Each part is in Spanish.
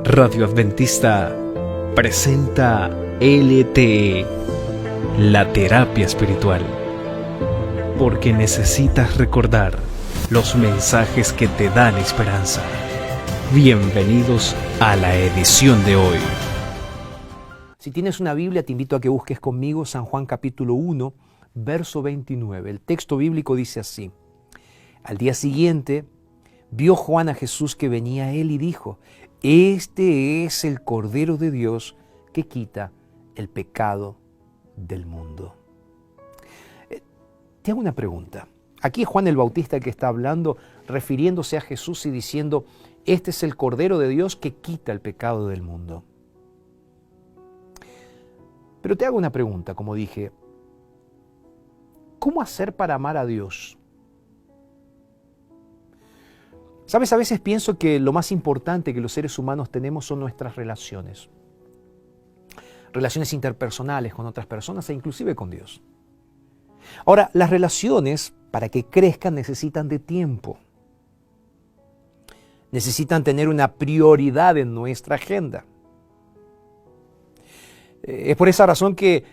Radio Adventista presenta LTE, la terapia espiritual. Porque necesitas recordar los mensajes que te dan esperanza. Bienvenidos a la edición de hoy. Si tienes una Biblia, te invito a que busques conmigo San Juan capítulo 1, verso 29. El texto bíblico dice así: Al día siguiente, vio Juan a Jesús que venía a él y dijo: Este es el Cordero de Dios que quita el pecado del mundo. Te hago una pregunta. Aquí es Juan el Bautista el que está hablando, refiriéndose a Jesús y diciendo: Este es el Cordero de Dios que quita el pecado del mundo. Pero te hago una pregunta, como dije: ¿cómo hacer para amar a Dios? ¿Sabes? A veces pienso que lo más importante que los seres humanos tenemos son nuestras relaciones. Relaciones interpersonales con otras personas e inclusive con Dios. Ahora, las relaciones, para que crezcan, necesitan de tiempo. Necesitan tener una prioridad en nuestra agenda. Es por esa razón que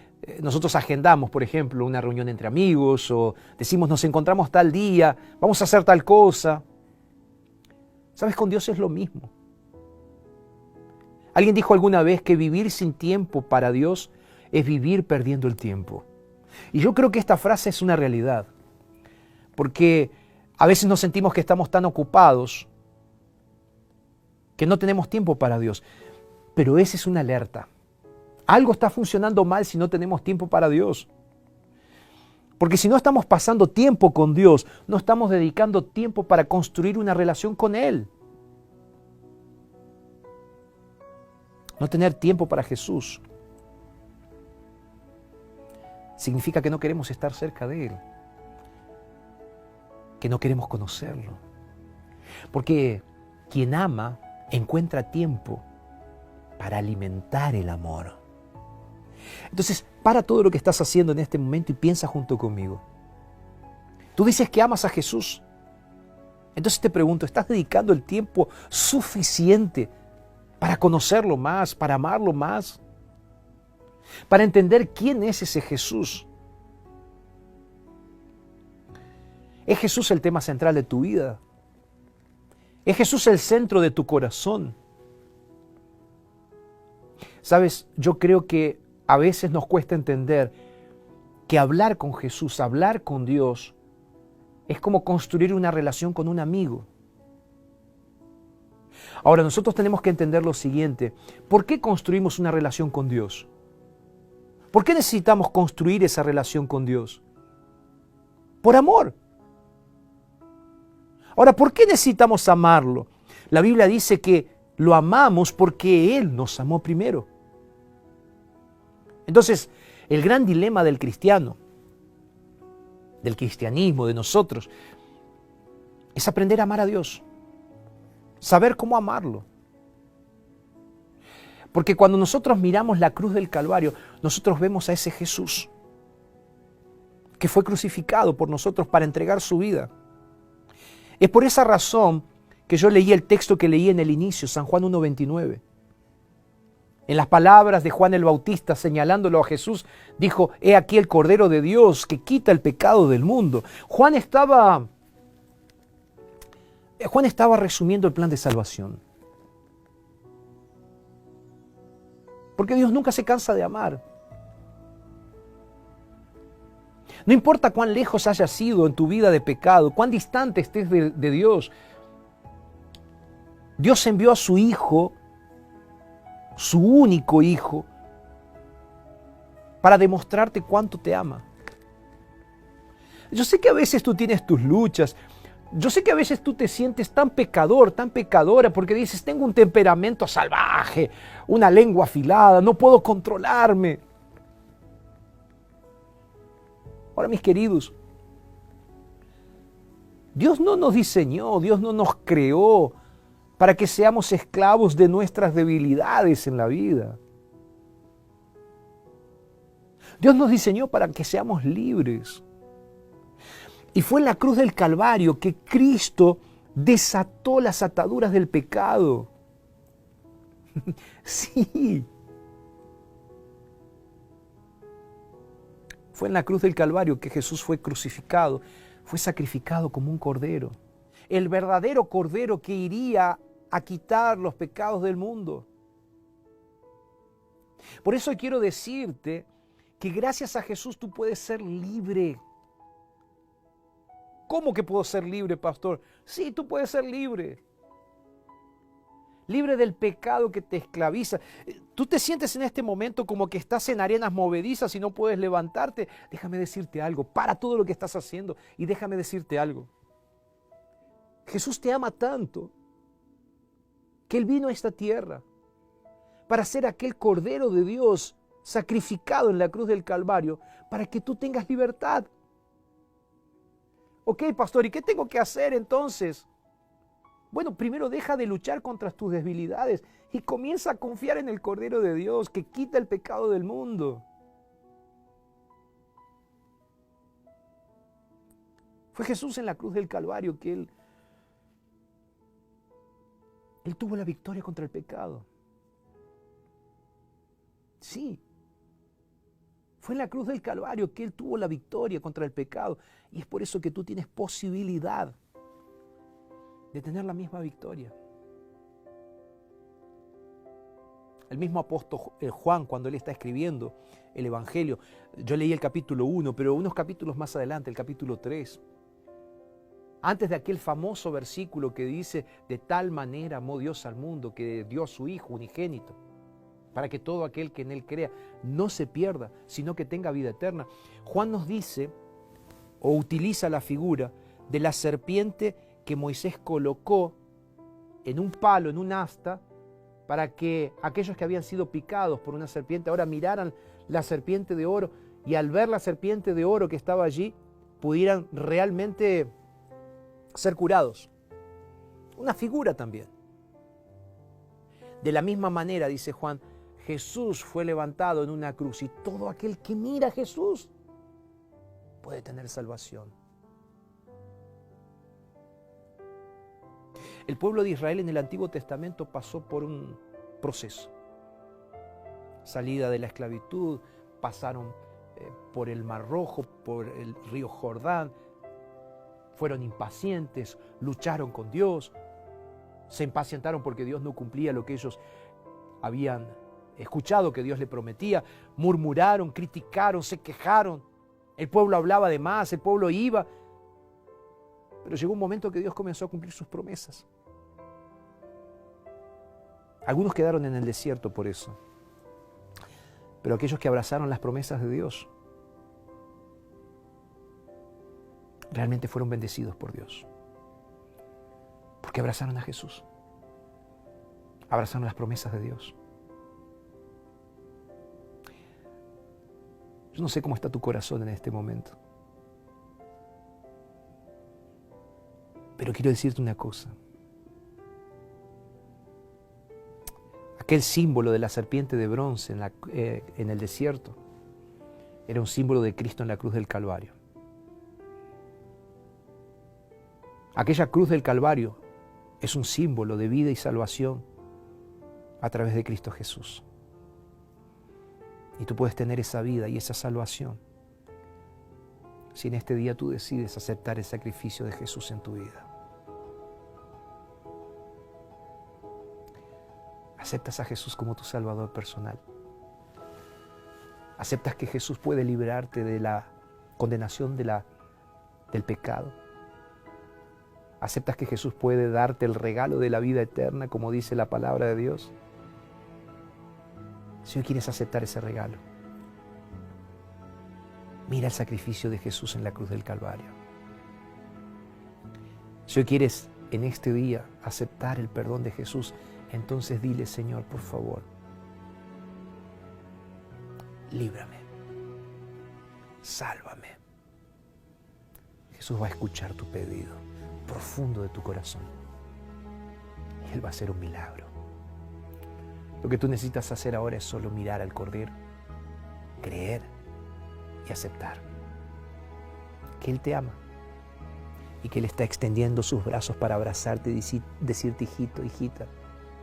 nosotros agendamos, por ejemplo, una reunión entre amigos o decimos nos encontramos tal día, vamos a hacer tal cosa. ¿Sabes? Con Dios es lo mismo. Alguien dijo alguna vez que vivir sin tiempo para Dios es vivir perdiendo el tiempo. Y yo creo que esta frase es una realidad, porque a veces nos sentimos que estamos tan ocupados que no tenemos tiempo para Dios. Pero esa es una alerta. Algo está funcionando mal si no tenemos tiempo para Dios. Porque si no estamos pasando tiempo con Dios, no estamos dedicando tiempo para construir una relación con Él. No tener tiempo para Jesús significa que no queremos estar cerca de Él, que no queremos conocerlo. Porque quien ama encuentra tiempo para alimentar el amor. Entonces, para todo lo que estás haciendo en este momento y piensa junto conmigo. Tú dices que amas a Jesús. Entonces te pregunto, ¿estás dedicando el tiempo suficiente para conocerlo más, para amarlo más? Para entender quién es ese Jesús. ¿Es Jesús el tema central de tu vida? ¿Es Jesús el centro de tu corazón? ¿Sabes? Yo creo que a veces nos cuesta entender que hablar con Jesús, hablar con Dios, es como construir una relación con un amigo. Ahora, nosotros tenemos que entender lo siguiente: ¿por qué construimos una relación con Dios? ¿Por qué necesitamos construir esa relación con Dios? Por amor. Ahora, ¿por qué necesitamos amarlo? La Biblia dice que lo amamos porque Él nos amó primero. Entonces, el gran dilema del cristiano, del cristianismo, de nosotros, es aprender a amar a Dios, saber cómo amarlo. Porque cuando nosotros miramos la cruz del Calvario, nosotros vemos a ese Jesús que fue crucificado por nosotros para entregar su vida. Es por esa razón que yo leí el texto que leí en el inicio, San Juan 1:29. En las palabras de Juan el Bautista señalándolo a Jesús, dijo: He aquí el Cordero de Dios que quita el pecado del mundo. Juan estaba resumiendo el plan de salvación. Porque Dios nunca se cansa de amar. No importa cuán lejos hayas sido en tu vida de pecado, cuán distante estés de Dios, Dios envió a su Hijo, su único Hijo, para demostrarte cuánto te ama. Yo sé que a veces tú tienes tus luchas. Yo sé que a veces tú te sientes tan pecador, tan pecadora, porque dices: tengo un temperamento salvaje, una lengua afilada, no puedo controlarme. Ahora, mis queridos, Dios no nos diseñó, Dios no nos creó para que seamos esclavos de nuestras debilidades en la vida. Dios nos diseñó para que seamos libres. Y fue en la cruz del Calvario que Cristo desató las ataduras del pecado. Sí. Fue en la cruz del Calvario que Jesús fue crucificado, fue sacrificado como un cordero. El verdadero cordero que iría a quitar los pecados del mundo. Por eso quiero decirte que gracias a Jesús tú puedes ser libre. ¿Cómo que puedo ser libre, pastor? Sí, tú puedes ser libre. Libre del pecado que te esclaviza. Tú te sientes en este momento como que estás en arenas movedizas y no puedes levantarte. Déjame decirte algo. Para todo lo que estás haciendo y déjame decirte algo. Jesús te ama tanto que Él vino a esta tierra para ser aquel Cordero de Dios sacrificado en la cruz del Calvario para que tú tengas libertad. Ok, pastor, ¿y qué tengo que hacer entonces? Bueno, primero deja de luchar contra tus debilidades y comienza a confiar en el Cordero de Dios que quita el pecado del mundo. Fue Jesús en la cruz del Calvario que Él tuvo la victoria contra el pecado. Sí. Fue en la cruz del Calvario que Él tuvo la victoria contra el pecado. Y es por eso que tú tienes posibilidad de tener la misma victoria. El mismo apóstol Juan, cuando él está escribiendo el Evangelio, yo leí el capítulo 1, pero unos capítulos más adelante, el capítulo 3, antes de aquel famoso versículo que dice, de tal manera amó Dios al mundo, que dio a su Hijo unigénito, para que todo aquel que en Él crea no se pierda, sino que tenga vida eterna. Juan nos dice, o utiliza la figura de la serpiente que Moisés colocó en un palo, en un asta, para que aquellos que habían sido picados por una serpiente ahora miraran la serpiente de oro y al ver la serpiente de oro que estaba allí, pudieran realmente ser curados. Una figura también. De la misma manera, dice Juan, Jesús fue levantado en una cruz y todo aquel que mira a Jesús puede tener salvación. El pueblo de Israel en el Antiguo Testamento pasó por un proceso. Salida de la esclavitud, pasaron por el Mar Rojo, por el río Jordán, fueron impacientes, lucharon con Dios, se impacientaron porque Dios no cumplía lo que ellos habían escuchado que Dios le prometía, murmuraron, criticaron, se quejaron, el pueblo hablaba de más, el pueblo iba, pero llegó un momento que Dios comenzó a cumplir sus promesas. Algunos quedaron en el desierto por eso, pero aquellos que abrazaron las promesas de Dios realmente fueron bendecidos por Dios, porque abrazaron a Jesús, abrazaron las promesas de Dios. Yo no sé cómo está tu corazón en este momento, pero quiero decirte una cosa. Aquel símbolo de la serpiente de bronce en el desierto era un símbolo de Cristo en la cruz del Calvario. Aquella cruz del Calvario es un símbolo de vida y salvación a través de Cristo Jesús. Y tú puedes tener esa vida y esa salvación si en este día tú decides aceptar el sacrificio de Jesús en tu vida. Aceptas a Jesús como tu Salvador personal. Aceptas que Jesús puede liberarte de la condenación del pecado. Aceptas que Jesús puede darte el regalo de la vida eterna, como dice la palabra de Dios. Si hoy quieres aceptar ese regalo, mira el sacrificio de Jesús en la cruz del Calvario. Si hoy quieres en este día aceptar el perdón de Jesús, entonces dile, Señor, por favor, líbrame, sálvame. Jesús va a escuchar tu pedido profundo de tu corazón y Él va a hacer un milagro. Lo que tú necesitas hacer ahora es solo mirar al Cordero, creer y aceptar que Él te ama y que Él está extendiendo sus brazos para abrazarte y decirte, hijito, hijita,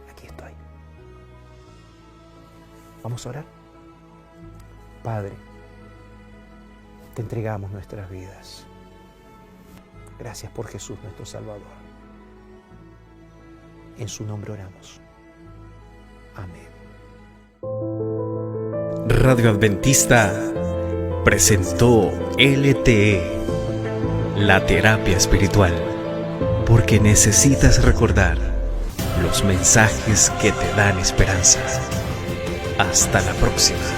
aquí estoy. Vamos a orar. Padre, te entregamos nuestras vidas. Gracias por Jesús nuestro Salvador. En su nombre oramos. Amén. Radio Adventista presentó LTE, la terapia espiritual, porque necesitas recordar los mensajes que te dan esperanza. Hasta la próxima.